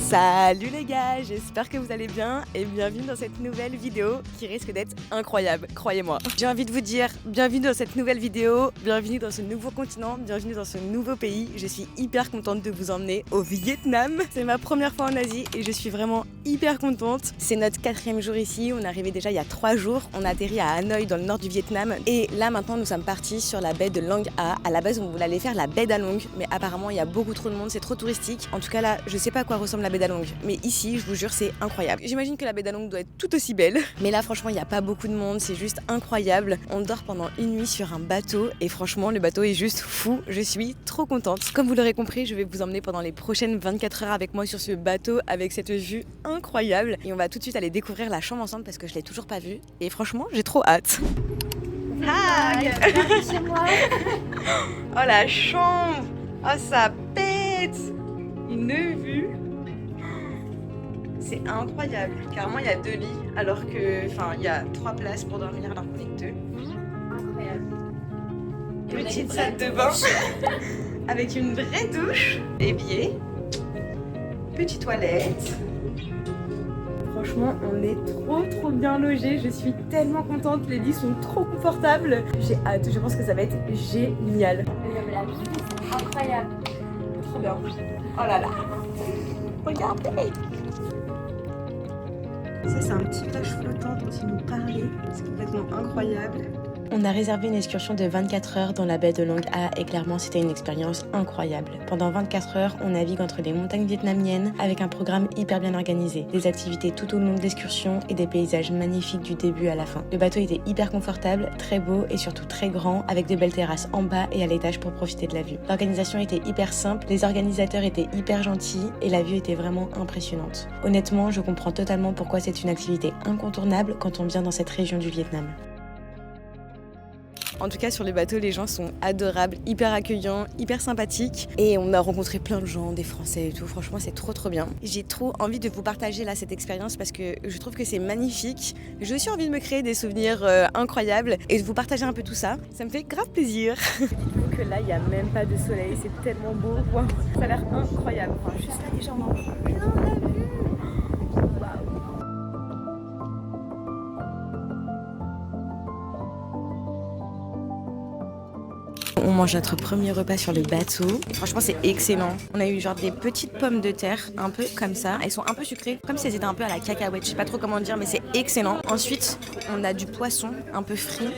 Salut les gars, j'espère que vous allez bien et bienvenue dans cette nouvelle vidéo qui risque d'être incroyable, croyez-moi. J'ai envie de vous dire bienvenue dans cette nouvelle vidéo, bienvenue dans ce nouveau continent, bienvenue dans ce nouveau pays. Je suis hyper contente de vous emmener au Vietnam. C'est ma première fois en Asie et je suis vraiment hyper contente. C'est notre 4e jour ici, on est arrivé déjà il y a 3 jours. On a atterri à Hanoï dans le nord du Vietnam et là maintenant nous sommes partis sur la baie de Lang A. À la base on voulait aller faire la baie d'Along mais apparemment il y a beaucoup trop de monde, c'est trop touristique. En tout cas là je sais pas à quoi ressemble la baie d'Along mais ici je vous jure c'est incroyable. J'imagine que la baie d'Along doit être tout aussi belle mais là franchement il n'y a pas beaucoup de monde, c'est juste incroyable. On dort pendant une nuit sur un bateau et franchement le bateau est juste fou, je suis trop contente. Comme vous l'aurez compris, je vais vous emmener pendant les prochaines 24 heures avec moi sur ce bateau avec cette vue incroyable et on va tout de suite aller découvrir la chambre ensemble parce que je l'ai toujours pas vue et franchement j'ai trop hâte. Hi. Chez moi. Oh la chambre. Oh ça pète. Une vue. C'est incroyable. Carrément il y a 2 lits alors que il y a 3 places pour dormir alors qu'on est 2. Incroyable. Petite salle de bain avec une vraie douche, évier, petite toilette. Franchement, on est trop bien logés. Je suis tellement contente. Les lits sont trop confortables. J'ai hâte. Je pense que ça va être génial. La vue, c'est incroyable. Trop bien. Oh là là. Regardez. Ça, c'est un petit village flottant dont il nous parlait. C'est complètement incroyable. On a réservé une excursion de 24 heures dans la baie de Lang A et clairement c'était une expérience incroyable. Pendant 24 heures, on navigue entre les montagnes vietnamiennes avec un programme hyper bien organisé, des activités tout au long de l'excursion et des paysages magnifiques du début à la fin. Le bateau était hyper confortable, très beau et surtout très grand avec de belles terrasses en bas et à l'étage pour profiter de la vue. L'organisation était hyper simple, les organisateurs étaient hyper gentils et la vue était vraiment impressionnante. Honnêtement, je comprends totalement pourquoi c'est une activité incontournable quand on vient dans cette région du Vietnam. En tout cas sur le bateau les gens sont adorables, hyper accueillants, hyper sympathiques et on a rencontré plein de gens, des Français et tout, franchement c'est trop bien. J'ai trop envie de vous partager là cette expérience parce que je trouve que c'est magnifique. J'ai aussi envie de me créer des souvenirs incroyables et de vous partager un peu tout ça. Ça me fait grave plaisir. Dites-vous que là il n'y a même pas de soleil, c'est tellement beau. Wow. Ça a l'air incroyable. Enfin, juste là déjà on en plein la vue. On mange notre premier repas sur le bateau. Franchement, c'est excellent. On a eu genre des petites pommes de terre, un peu comme ça. Elles sont un peu sucrées, comme si elles étaient un peu à la cacahuète. Je sais pas trop comment dire, mais c'est excellent. Ensuite, on a du poisson, un peu frit.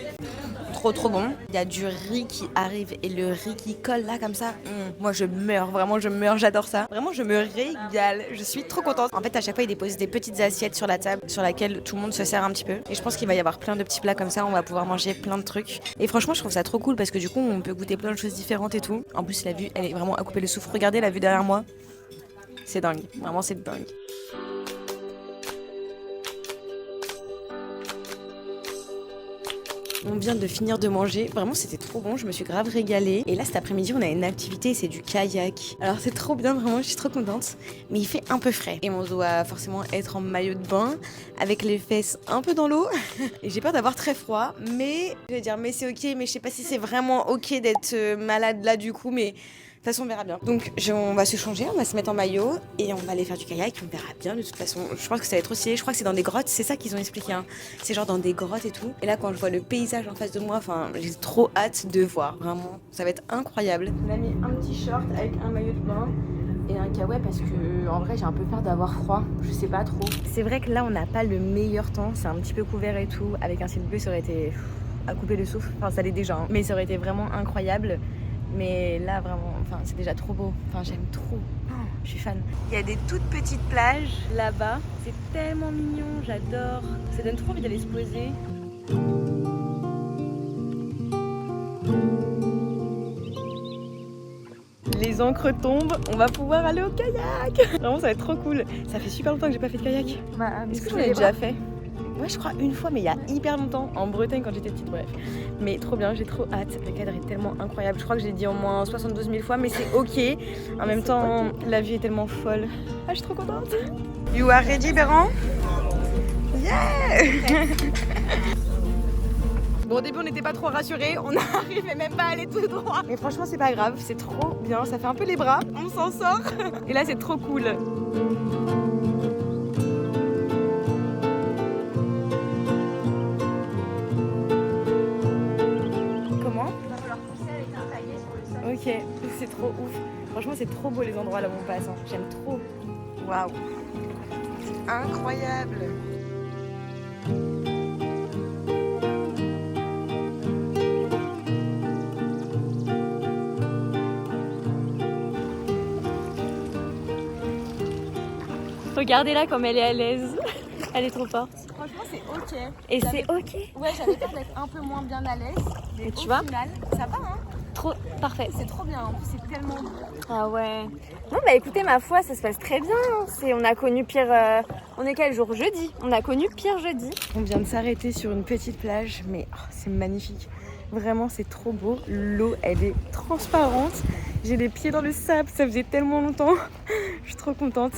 Trop bon. Il y a du riz qui arrive et le riz qui colle là comme ça. Moi je meurs, vraiment je meurs, j'adore ça. Vraiment je me régale, je suis trop contente. En fait à chaque fois ils déposent des petites assiettes sur la table sur laquelle tout le monde se sert un petit peu. Et je pense qu'il va y avoir plein de petits plats comme ça, on va pouvoir manger plein de trucs. Et franchement je trouve ça trop cool parce que du coup on peut goûter plein de choses différentes et tout. En plus la vue elle est vraiment à couper le souffle. Regardez la vue derrière moi. C'est dingue, vraiment c'est dingue. On vient de finir de manger, vraiment c'était trop bon, je me suis grave régalée. Et là cet après-midi on a une activité, c'est du kayak. Alors c'est trop bien vraiment, je suis trop contente. Mais il fait un peu frais. Et on doit forcément être en maillot de bain, avec les fesses un peu dans l'eau. Et j'ai peur d'avoir très froid, mais je vais dire mais c'est ok, mais je sais pas si c'est vraiment ok d'être malade là du coup, mais... De toute façon, on verra bien. Donc, on va se changer, on va se mettre en maillot et on va aller faire du kayak. On verra bien de toute façon. Je pense que ça va être aussi. Je crois que c'est dans des grottes, c'est ça qu'ils ont expliqué. Hein. C'est genre dans des grottes et tout. Et là, quand je vois le paysage en face de moi, j'ai trop hâte de voir. Vraiment, ça va être incroyable. On a mis un petit short avec un maillot de bain et un kawaii parce que en vrai, j'ai un peu peur d'avoir froid. Je sais pas trop. C'est vrai que là, on n'a pas le meilleur temps. C'est un petit peu couvert et tout. Avec un ciel bleu, ça aurait été à couper le souffle. Enfin, ça l'est déjà. Hein. Mais ça aurait été vraiment incroyable. Mais là vraiment, c'est déjà trop beau, j'aime trop, je suis fan. Il y a des toutes petites plages là-bas, c'est tellement mignon, j'adore. Ça donne trop envie d'aller se poser. Les encres tombent, on va pouvoir aller au kayak. Vraiment ça va être trop cool. Ça fait super longtemps que j'ai pas fait de kayak. Est-ce que j'en ai déjà fait ? Ouais, je crois une fois, mais il y a hyper longtemps, en Bretagne quand j'étais petite, bref. Mais trop bien, j'ai trop hâte. Le cadre est tellement incroyable. Je crois que j'ai dit au moins 72 000 fois, mais c'est ok. En même temps, la vie est tellement folle. Ah, je suis trop contente. You are ready, Béran? Yeah. Bon, au début, on n'était pas trop rassurés, on n'arrivait même pas à aller tout droit. Mais franchement, c'est pas grave, c'est trop bien, ça fait un peu les bras, on s'en sort. Et là, c'est trop cool. Comment? Il va falloir pousser avec un taillé sur le sol. Ok, c'est trop ouf. Franchement, c'est trop beau les endroits là où on passe. Hein. J'aime trop. Waouh. C'est incroyable. Regardez-la comme elle est à l'aise. Elle est trop forte. Franchement, c'est ok. Et c'est ok. Ouais, j'avais peur d'être un peu moins bien à l'aise. Mais Et tu au vois final, ça va, hein. Trop parfait. C'est trop bien. En plus, c'est tellement beau. Ah ouais. Non bah écoutez, ma foi, ça se passe très bien. On a connu pire. On est quel jour? Jeudi. On a connu pire jeudi. On vient de s'arrêter sur une petite plage, mais c'est magnifique. Vraiment, c'est trop beau. L'eau, elle est transparente. J'ai les pieds dans le sable, ça faisait tellement longtemps. Je suis trop contente.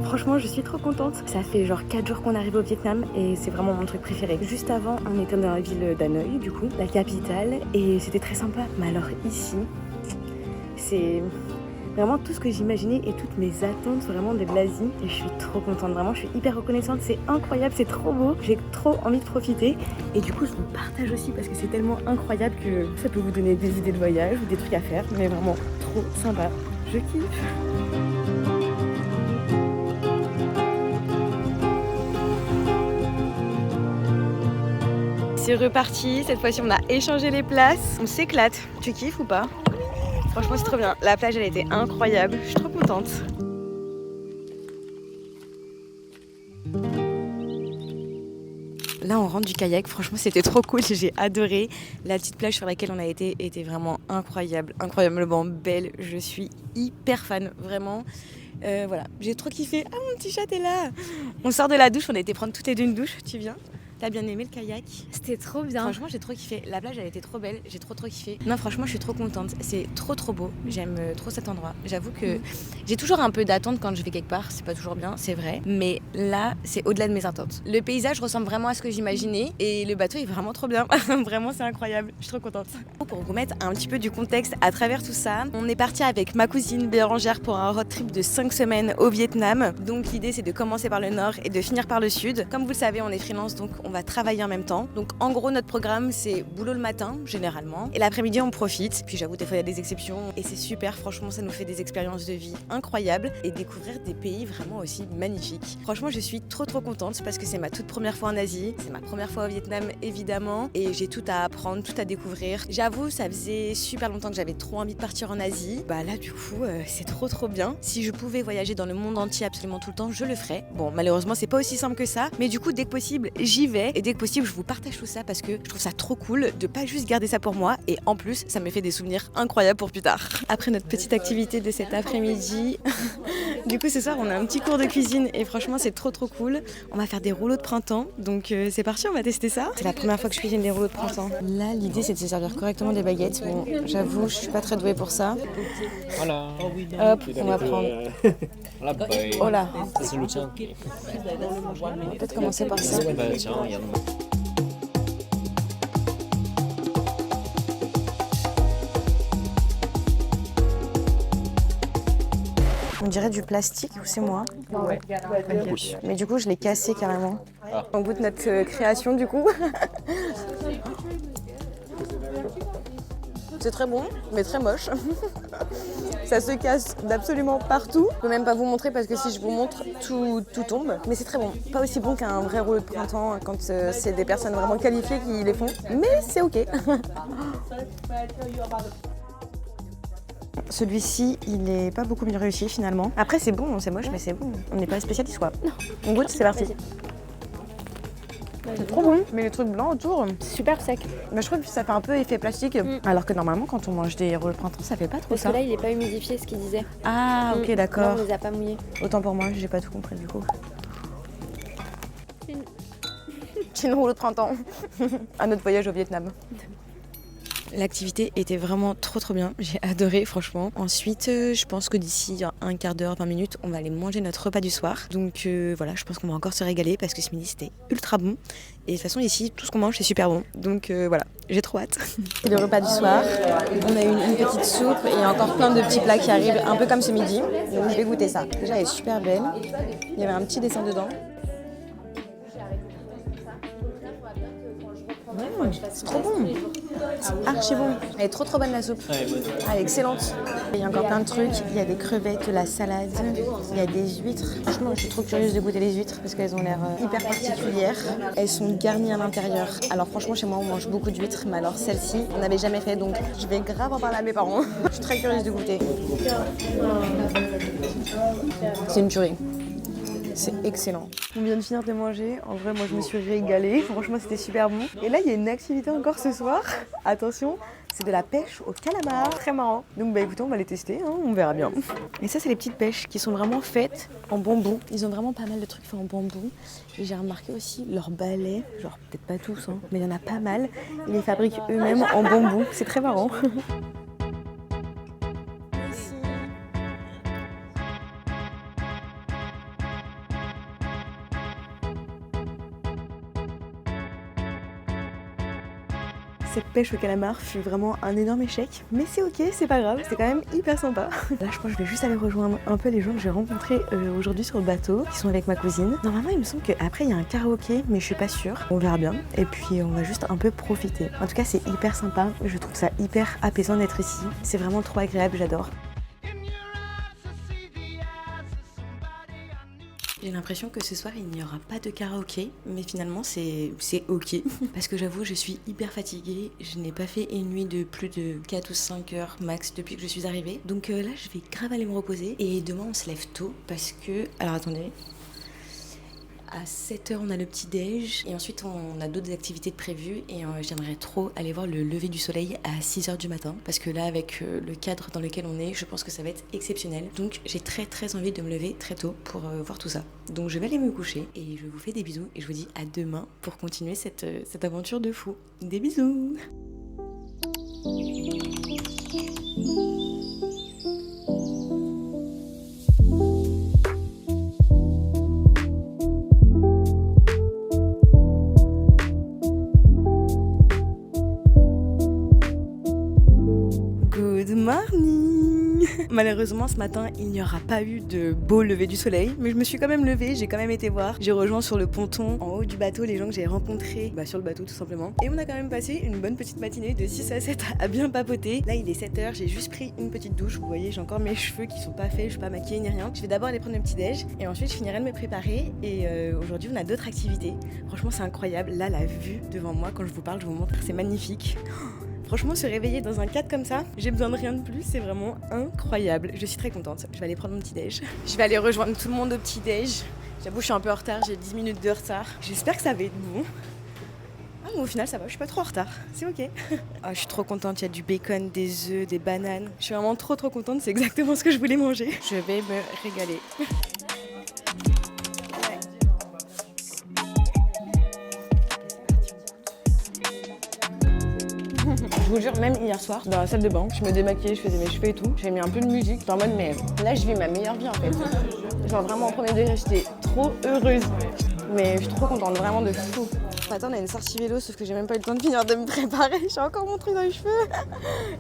Franchement, je suis trop contente. Ça fait genre 4 jours qu'on arrive au Vietnam et c'est vraiment mon truc préféré. Juste avant, on était dans la ville d'Hanoï, du coup, la capitale, et c'était très sympa. Mais alors ici, c'est vraiment tout ce que j'imaginais et toutes mes attentes vraiment de l'Asie. Et je suis trop contente, vraiment, je suis hyper reconnaissante. C'est incroyable, c'est trop beau. J'ai trop envie de profiter. Et du coup, je vous partage aussi parce que c'est tellement incroyable que ça peut vous donner des idées de voyage ou des trucs à faire. Mais vraiment, trop sympa. Je kiffe. C'est reparti, cette fois-ci on a échangé les places. On s'éclate. Tu kiffes ou pas? Franchement, c'est trop bien. La plage, elle était incroyable. Je suis trop contente. Là, on rentre du kayak. Franchement, c'était trop cool. J'ai adoré. La petite plage sur laquelle on a été était vraiment incroyable. Incroyablement belle. Je suis hyper fan. Vraiment. Voilà. J'ai trop kiffé. Ah, mon petit chat est là. On sort de la douche. On a été prendre toutes les deux une douche. Tu viens? T'as bien aimé le kayak? C'était trop bien. Franchement, j'ai trop kiffé. La plage, elle était trop belle. J'ai trop kiffé. Non, franchement, je suis trop contente. C'est trop beau. J'aime trop cet endroit. J'avoue que j'ai toujours un peu d'attente quand je vais quelque part. C'est pas toujours bien, c'est vrai. Mais là, c'est au-delà de mes attentes. Le paysage ressemble vraiment à ce que j'imaginais. Et le bateau est vraiment trop bien. Vraiment, c'est incroyable. Je suis trop contente. Pour vous mettre un petit peu du contexte à travers tout ça, on est parti avec ma cousine Bérangère pour un road trip de 5 semaines au Vietnam. Donc, l'idée, c'est de commencer par le nord et de finir par le sud. Comme vous le savez, on est freelance, donc on va travailler en même temps. Donc en gros, notre programme, c'est boulot le matin, généralement. Et l'après-midi, on profite. Puis j'avoue, des fois, il y a des exceptions. Et c'est super, franchement, ça nous fait des expériences de vie incroyables. Et découvrir des pays vraiment aussi magnifiques. Franchement, je suis trop contente parce que c'est ma toute première fois en Asie. C'est ma première fois au Vietnam, évidemment. Et j'ai tout à apprendre, tout à découvrir. J'avoue, ça faisait super longtemps que j'avais trop envie de partir en Asie. Bah là, du coup, c'est trop bien. Si je pouvais voyager dans le monde entier absolument tout le temps, je le ferais. Bon, malheureusement, c'est pas aussi simple que ça. Mais du coup, dès que possible, j'y vais. Et dès que possible, je vous partage tout ça parce que je trouve ça trop cool de pas juste garder ça pour moi. Et en plus, ça me fait des souvenirs incroyables pour plus tard. Après notre petite activité de cet après-midi, du coup, ce soir, on a un petit cours de cuisine. Et franchement, c'est trop cool. On va faire des rouleaux de printemps. Donc, c'est parti, on va tester ça. C'est la première fois que je cuisine des rouleaux de printemps. Là, l'idée, c'est de se servir correctement des baguettes. Bon, j'avoue, je suis pas très douée pour ça. Voilà. Hop, on va prendre. Oh là. Ça c'est le tien. On va peut-être commencer par ça. Bah tiens, regarde. On dirait du plastique ou c'est moi? Ouais. Mais du coup, je l'ai cassé carrément. Ah. On goûte notre création du coup. C'est très bon, mais très moche. Ça se casse d'absolument partout. Je peux même pas vous montrer parce que si je vous montre, tout tombe. Mais c'est très bon. Pas aussi bon qu'un vrai rouleau de printemps quand c'est des personnes vraiment qualifiées qui les font. Mais c'est ok. Celui-ci, il est pas beaucoup mieux réussi finalement. Après, c'est bon, c'est moche, mais c'est bon. On n'est pas spécialiste quoi. On goûte, c'est parti. C'est trop bon, mais les trucs blancs autour, Super sec. bah, je trouve que ça fait un peu effet plastique. Alors que normalement, quand on mange des rouleaux de printemps, ça fait pas trop Parce ça. que là, il est pas humidifié, ce qu'il disait. Ah, ok, Là, d'accord. on les a pas mouillés. Autant pour moi, j'ai pas tout compris du coup. Chin rouleau de printemps. À notre voyage au Vietnam. L'activité était vraiment trop bien, j'ai adoré franchement. Ensuite, je pense que d'ici un quart d'heure, 20 minutes, on va aller manger notre repas du soir. Donc voilà, je pense qu'on va encore se régaler parce que ce midi c'était ultra bon. Et de toute façon ici, tout ce qu'on mange c'est super bon. Donc voilà, j'ai trop hâte. C'est le repas du soir. On a une petite soupe et il y a encore plein de petits plats qui arrivent, un peu comme ce midi. Donc je vais goûter ça. Déjà elle est super belle. Il y avait un petit dessin dedans. C'est trop bon. C'est archi bon. Elle est trop bonne la soupe. Elle est excellente. Il y a encore plein de trucs. Il y a des crevettes, de la salade, il y a des huîtres. Franchement, je suis trop curieuse de goûter les huîtres parce qu'elles ont l'air hyper particulières. Elles sont garnies à l'intérieur. Alors franchement, chez moi, on mange beaucoup d'huîtres, mais alors celle-ci, on n'avait jamais fait, donc je vais grave en parler à mes parents. Je suis très curieuse de goûter. C'est une tuerie. C'est excellent. On vient de finir de manger. En vrai, moi, je me suis régalée. Franchement, c'était super bon. Et là, il y a une activité encore ce soir. Attention, c'est de la pêche au calamar. Très marrant. Donc, bah écoutez, on va les tester. Hein, on verra bien. Et ça, c'est les petites pêches qui sont vraiment faites en bambou. Ils ont vraiment pas mal de trucs faits en bambou. Et j'ai remarqué aussi leurs balais. Genre, peut-être pas tous, hein, mais il y en a pas mal. Ils les fabriquent eux-mêmes en bambou. C'est très marrant. Cette pêche au calamar fut vraiment un énorme échec, mais c'est ok, c'est pas grave, c'est quand même hyper sympa. Là je pense que je vais juste aller rejoindre un peu les gens que j'ai rencontrés aujourd'hui sur le bateau, qui sont avec ma cousine. Normalement il me semble qu'après il y a un karaoké, mais je suis pas sûre, on verra bien. Et puis on va juste un peu profiter. En tout cas c'est hyper sympa, je trouve ça hyper apaisant d'être ici. C'est vraiment trop agréable, j'adore. J'ai l'impression que ce soir il n'y aura pas de karaoké, mais finalement c'est ok. Parce que j'avoue je suis hyper fatiguée, je n'ai pas fait une nuit de plus de 4 ou 5 heures max depuis que je suis arrivée. Donc là je vais grave aller me reposer et demain on se lève tôt parce que... Alors attendez... À 7h on a le petit déj et ensuite on a d'autres activités de prévues et j'aimerais trop aller voir le lever du soleil à 6h du matin parce que là avec le cadre dans lequel on est, je pense que ça va être exceptionnel. Donc j'ai très envie de me lever très tôt pour voir tout ça. Donc je vais aller me coucher et je vous fais des bisous et je vous dis à demain pour continuer cette aventure de fou. Des bisous. Malheureusement ce matin il n'y aura pas eu de beau lever du soleil, mais je me suis quand même levée, j'ai quand même été voir. J'ai rejoint sur le ponton en haut du bateau les gens que j'ai rencontrés sur le bateau tout simplement. Et on a quand même passé une bonne petite matinée de 6 à 7 à bien papoter. Là il est 7h, j'ai juste pris une petite douche, vous voyez j'ai encore mes cheveux qui sont pas faits, je suis pas maquillée ni rien. Je vais d'abord aller prendre le petit déj et ensuite je finirai de me préparer et aujourd'hui on a d'autres activités. Franchement c'est incroyable, là la vue devant moi quand je vous parle, je vous montre, c'est magnifique. Franchement, se réveiller dans un cadre comme ça, j'ai besoin de rien de plus, c'est vraiment incroyable. Je suis très contente. Je vais aller prendre mon petit déj. Je vais aller rejoindre tout le monde au petit déj. J'avoue, je suis un peu en retard, j'ai 10 minutes de retard. J'espère que ça va être bon. Ah, mais au final, ça va, je suis pas trop en retard. C'est ok. Ah, je suis trop contente, il y a du bacon, des œufs, des bananes. Je suis vraiment trop contente, c'est exactement ce que je voulais manger. Je vais me régaler. Je vous jure, même hier soir, dans la salle de bain, je me démaquillais, je faisais mes cheveux et tout. J'ai mis un peu de musique, j'étais en mode mais là je vis ma meilleure vie en fait. Genre vraiment en premier degré, j'étais trop heureuse. Mais je suis trop contente, vraiment de fou. Attends, on a une sortie vélo, sauf que j'ai même pas eu le temps de finir de me préparer. J'ai encore mon truc dans les cheveux.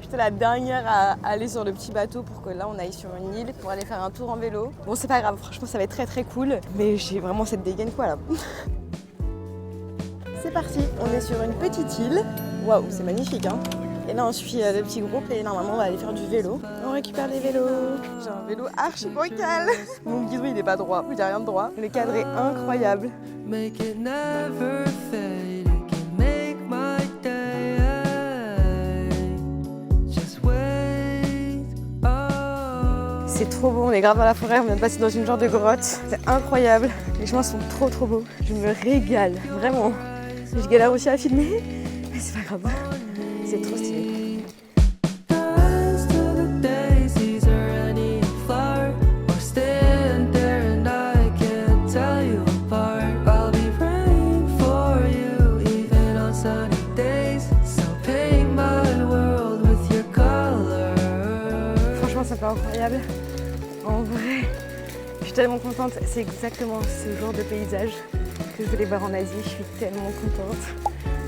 J'étais la dernière à aller sur le petit bateau pour que là on aille sur une île pour aller faire un tour en vélo. Bon c'est pas grave, franchement ça va être très cool. Mais j'ai vraiment cette dégaine quoi là. C'est parti, on est sur une petite île. Waouh, c'est magnifique hein. Et là on suit le petit groupe et normalement on va aller faire du vélo. On récupère les vélos. J'ai un vélo archi bancal. Mon guidon il est pas droit, il n'y a rien de droit. Le cadre est incroyable. C'est trop beau, on est grave dans la forêt, on vient de passer dans une genre de grotte. C'est incroyable, les chemins sont trop beaux. Je me régale, vraiment. Je galère aussi à filmer, mais c'est pas grave. C'est trop stylé. For you, even on sunny days, so paint my world. incroyable. En vrai, je suis tellement contente. C'est exactement ce genre de paysage que je voulais voir en Asie. Je suis tellement contente.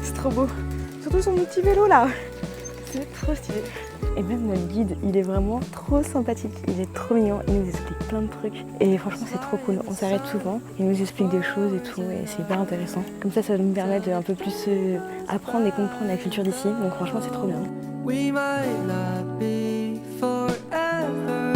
C'est trop beau. Surtout sur mon petit vélo là. C'est trop stylé. Et même notre guide, il est vraiment trop sympathique. Il est trop mignon. Il nous explique plein de trucs. Et franchement, c'est trop cool. On s'arrête souvent. Il nous explique des choses et tout. Et c'est hyper intéressant. Comme ça nous permet de un peu plus apprendre et comprendre la culture d'ici. Donc franchement, c'est trop bien. We might not be forever.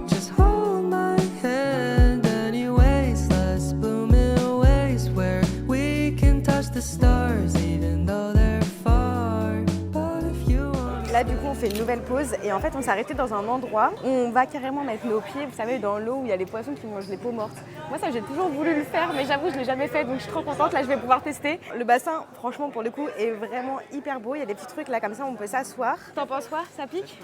Just hold my hand anyways. Let's bloom in ways where we can touch the stars even though they're far. But if you want... Là du coup on fait une nouvelle pause et en fait on s'est arrêté dans un endroit où on va carrément mettre nos pieds, vous savez, dans l'eau où il y a les poissons qui mangent les peaux mortes. Moi ça j'ai toujours voulu le faire mais j'avoue je l'ai jamais fait donc je suis trop contente, là je vais pouvoir tester. Le bassin franchement pour le coup est vraiment hyper beau, il y a des petits trucs là comme ça on peut s'asseoir. T'en penses quoi? Ça pique?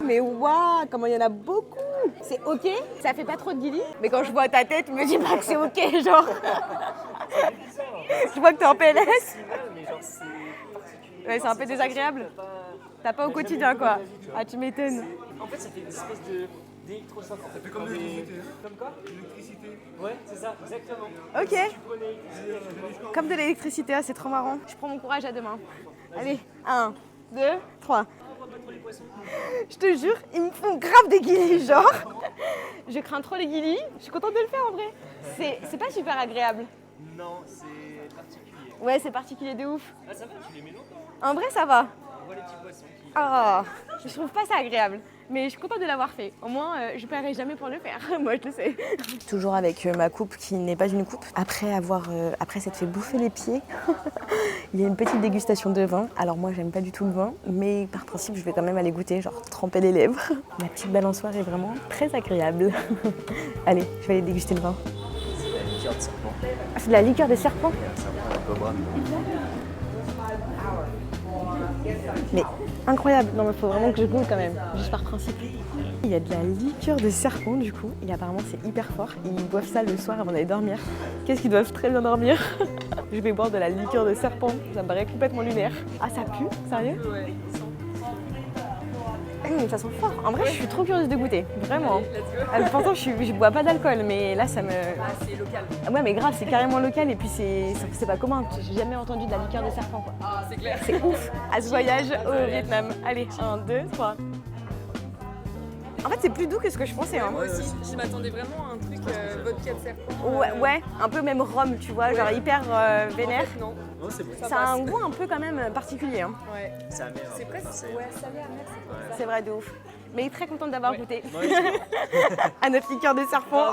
Mais waouh, comment il y en a beaucoup! C'est ok, ça fait pas trop de guillis, mais quand je vois ta tête, je me dis pas que c'est ok, genre. Je vois que t'es en PLS. Ouais, c'est un peu désagréable. T'as pas au quotidien quoi. Ah, tu m'étonnes. En fait, ça fait une espèce d'électrochoc. En fait. Ça fait comme l'électricité. Comme quoi? L'électricité. Ouais, c'est ça, exactement. Ok. Comme de l'électricité, ah, c'est trop marrant. Je prends mon courage à deux mains. Allez, 1, 2, 3. Je te jure, ils me font grave des guillis, genre. Je crains trop les guillis. Je suis contente de le faire en vrai. C'est pas super agréable. Non, c'est particulier. Ouais, c'est particulier de ouf. Ah, ça va, tu les mets longtemps. En vrai, ça va. On voit les petits poissons qui... Ah, je trouve pas ça agréable. Mais je suis contente de l'avoir fait. Au moins, je paierai jamais pour le faire. Moi, je le sais. Toujours avec ma coupe qui n'est pas une coupe. Après s'être fait bouffer les pieds, il y a une petite dégustation de vin. Alors moi, j'aime pas du tout le vin, mais par principe, je vais quand même aller goûter, genre tremper les lèvres. La petite balançoire est vraiment très agréable. Allez, je vais aller déguster le vin. C'est la liqueur de serpent. Ah, c'est de la liqueur de serpent? Un serpent, un cobra. Mais incroyable, non mais faut vraiment que je goûte quand même, juste par principe. Il y a de la liqueur de serpent du coup, et apparemment c'est hyper fort. Ils boivent ça le soir avant d'aller dormir. Qu'est-ce qu'ils doivent très bien dormir? Je vais boire de la liqueur de serpent, ça me paraît complètement lunaire. Ah ça pue? Sérieux? Ouais. Ça sent fort. En vrai, je suis trop curieuse de goûter, vraiment. Pourtant, je bois pas d'alcool, mais là, ça me... Ah, c'est local. Ouais, mais grave, c'est carrément local et puis c'est pas commun. J'ai jamais entendu de la liqueur de serpent, quoi. Ah, c'est clair. C'est ouf. À ce voyage au Vietnam. Allez, 1, 2, 3. En fait, c'est plus doux que ce que je pensais. Hein. Moi aussi, je m'attendais vraiment à un truc vodka de serpent. Ouais, un peu même rhum, tu vois, genre hyper vénère. En fait, non. Non, c'est bon. Ça a un goût un peu quand même particulier. Hein. Ouais. C'est amer. C'est presque ouais, salé amer. C'est vrai, de ouf. Mais très contente d'avoir goûté Ouais, à notre liqueur de serpent.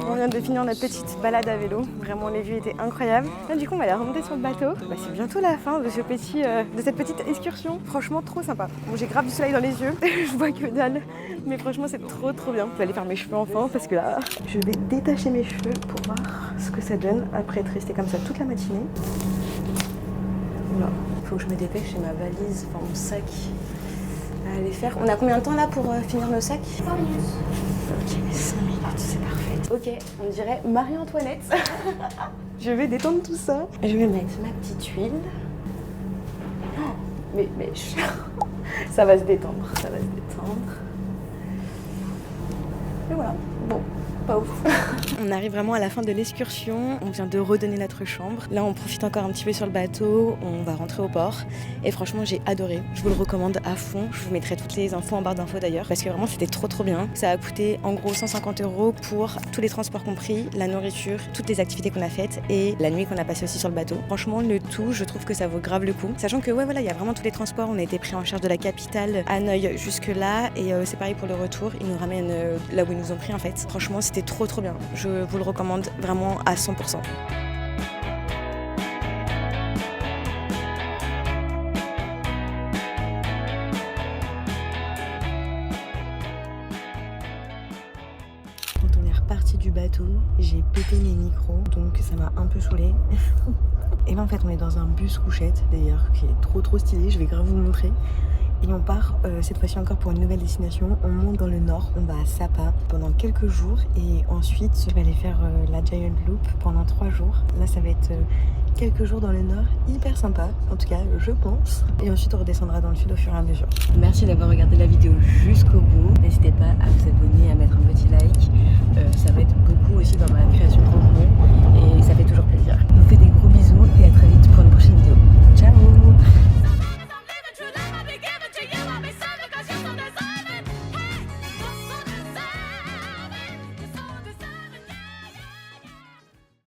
On vient de finir notre petite balade à vélo. Vraiment, les vues étaient incroyables. Là, du coup, on va aller remonter sur le bateau. Bah, c'est bientôt la fin de, de cette petite excursion. Franchement, trop sympa. Bon, j'ai grave du soleil dans les yeux. Je vois que dalle. Mais franchement, c'est trop bien. Je vais aller faire mes cheveux enfin parce que là, je vais détacher mes cheveux pour voir ce que ça donne après être restée comme ça toute la matinée. Oula, faut que je me dépêche. J'ai ma valise, enfin mon sac à aller faire. On a combien de temps là pour finir nos sacs? 5 minutes. Ok, 5 minutes, c'est parfait. Ok, on dirait Marie-Antoinette. Je vais détendre tout ça. Je vais mettre ma petite huile. Oh, mais ça va se détendre, ça va se détendre. Et voilà, bon. Pas ouf. On arrive vraiment à la fin de l'excursion, on vient de redonner notre chambre. Là on profite encore un petit peu sur le bateau, on va rentrer au port. Et franchement j'ai adoré, je vous le recommande à fond. Je vous mettrai toutes les infos en barre d'infos d'ailleurs, parce que vraiment c'était trop bien. Ça a coûté en gros 150 € pour tous les transports compris, la nourriture, toutes les activités qu'on a faites et la nuit qu'on a passée aussi sur le bateau. Franchement le tout, je trouve que ça vaut grave le coup. Sachant que ouais voilà, il y a vraiment tous les transports, on a été pris en charge de la capitale Hanoï jusque là. Et c'est pareil pour le retour, ils nous ramènent là où ils nous ont pris en fait. Franchement c'était trop bien, je vous le recommande vraiment à 100%. Quand on est reparti du bateau, j'ai pété mes micros, donc ça m'a un peu saoulée. Et ben en fait on est dans un bus couchette d'ailleurs qui est trop stylé, je vais grave vous montrer. Et on part cette fois-ci encore pour une nouvelle destination. On monte dans le nord, on va à Sapa pendant quelques jours et ensuite je vais aller faire la Giant Loop pendant 3 jours. Là ça va être quelques jours dans le nord, hyper sympa, en tout cas je pense. Et ensuite on redescendra dans le sud au fur et à mesure. Merci d'avoir regardé la vidéo jusqu'au bout. N'hésitez pas